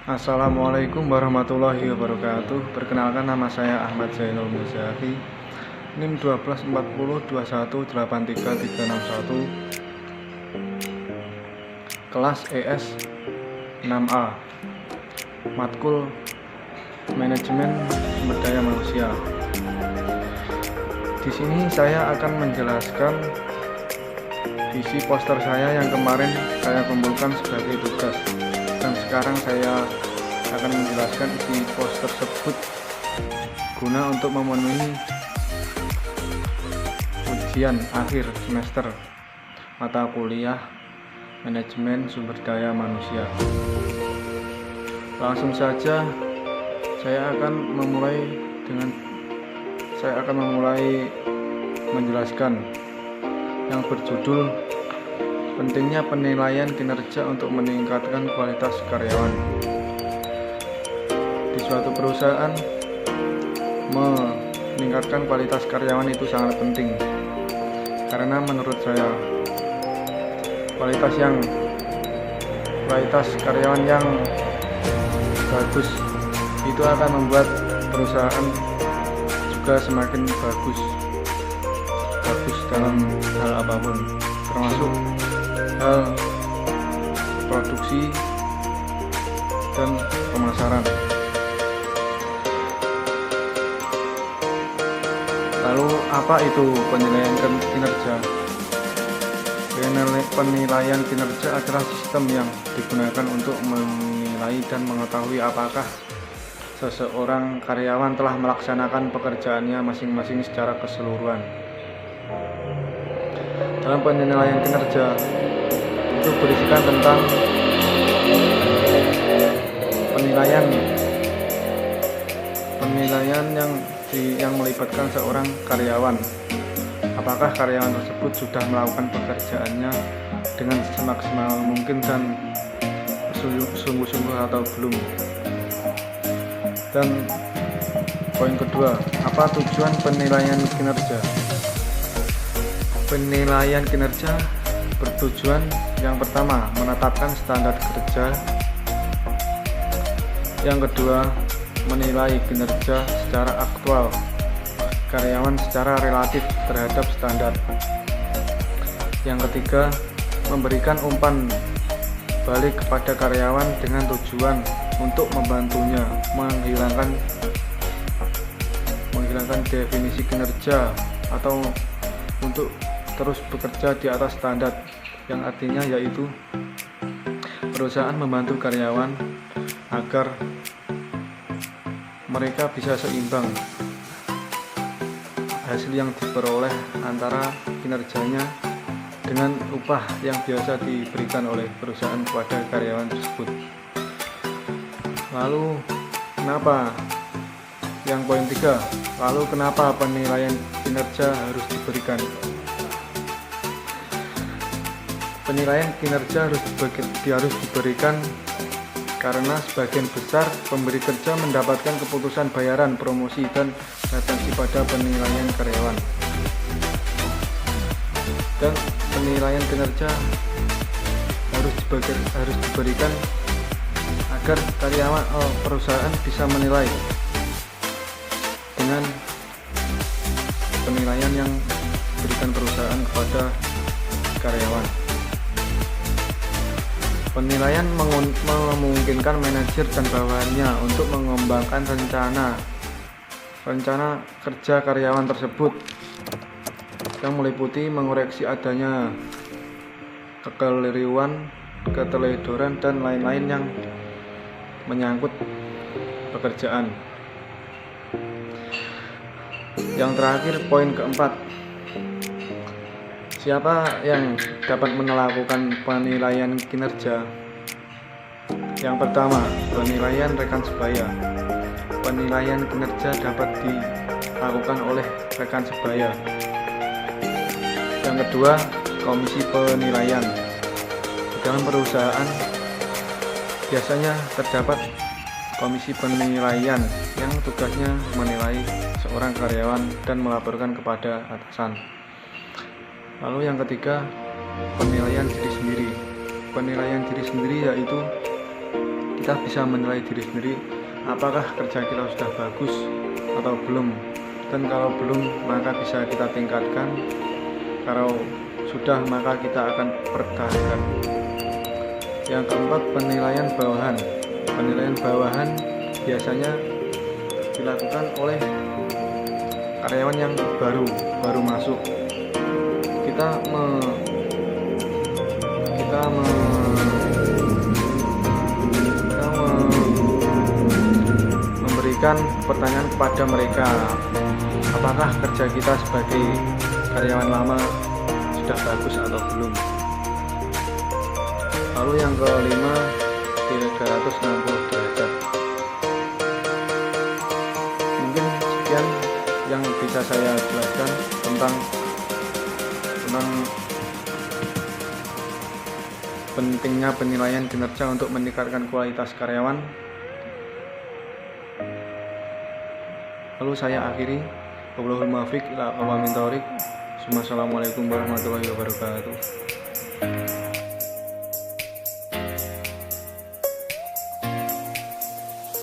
Assalamualaikum warahmatullahi wabarakatuh. Perkenalkan, nama saya Ahmad Zainul Muzafi, NIM 124021833361, kelas ES 6A, matkul Manajemen Sumber Daya Manusia. Di sini saya akan menjelaskan isi poster saya yang kemarin saya kumpulkan sebagai tugas, dan sekarang saya akan menjelaskan isi poster tersebut guna untuk memenuhi ujian akhir semester mata kuliah Manajemen Sumber Daya Manusia. Langsung saja saya akan memulai menjelaskan yang berjudul pentingnya penilaian kinerja untuk meningkatkan kualitas karyawan. Di suatu perusahaan, meningkatkan kualitas karyawan itu sangat penting, karena menurut saya kualitas karyawan yang bagus itu akan membuat perusahaan juga semakin bagus dalam hal apapun, termasuk hal produksi dan pemasaran. Lalu apa itu penilaian kinerja? Penilaian kinerja adalah sistem yang digunakan untuk menilai dan mengetahui apakah seseorang karyawan telah melaksanakan pekerjaannya masing-masing secara keseluruhan. Dalam penilaian kinerja itu berisikan tentang penilaian yang melibatkan seorang karyawan. Apakah karyawan tersebut sudah melakukan pekerjaannya dengan semaksimal mungkin dan sungguh-sungguh atau belum. Dan poin kedua, apa tujuan penilaian kinerja? Penilaian kinerja bertujuan yang pertama, menetapkan standar kerja. Yang kedua, menilai kinerja secara aktual karyawan secara relatif terhadap standar. Yang ketiga, memberikan umpan balik kepada karyawan dengan tujuan untuk membantunya menghilangkan definisi kinerja atau untuk terus bekerja di atas standar, yang artinya yaitu perusahaan membantu karyawan agar mereka bisa seimbang hasil yang diperoleh antara kinerjanya dengan upah yang biasa diberikan oleh perusahaan kepada karyawan tersebut. Lalu kenapa? Yang poin 3, lalu kenapa penilaian kinerja harus diberikan? Penilaian kinerja harus diberikan karena sebagian besar pemberi kerja mendapatkan keputusan bayaran, promosi, dan retensi pada penilaian karyawan. Dan penilaian kinerja harus diberikan agar perusahaan bisa menilai dengan penilaian yang diberikan perusahaan kepada karyawan. Penilaian memungkinkan manajer dan bawahannya untuk mengembangkan rencana kerja karyawan tersebut, yang meliputi mengoreksi adanya kekeliruan, keteledoran, dan lain-lain yang menyangkut pekerjaan. Yang terakhir, poin keempat, siapa yang dapat melakukan penilaian kinerja? Yang pertama, penilaian rekan sebaya. Penilaian kinerja dapat dilakukan oleh rekan sebaya. Yang kedua, komisi penilaian. Di dalam perusahaan biasanya terdapat komisi penilaian yang tugasnya menilai seorang karyawan dan melaporkan kepada atasan. Lalu yang ketiga, penilaian diri sendiri. Penilaian diri sendiri yaitu kita bisa menilai diri sendiri apakah kerja kita sudah bagus atau belum, dan kalau belum maka bisa kita tingkatkan, kalau sudah maka kita akan pertahankan. Yang keempat, penilaian bawahan. Penilaian bawahan biasanya dilakukan oleh karyawan yang baru masuk. Kita memberikan pertanyaan kepada mereka, apakah kerja kita sebagai karyawan lama sudah bagus atau belum. Lalu yang kelima, 360 derajat. Mungkin sekian yang bisa saya jelaskan tentang pentingnya penilaian kinerja untuk meningkatkan kualitas karyawan. Lalu saya akhiri. Wallahul muwaffiq ila aqwamit thoriq. Wassalamualaikum warahmatullahi wabarakatuh.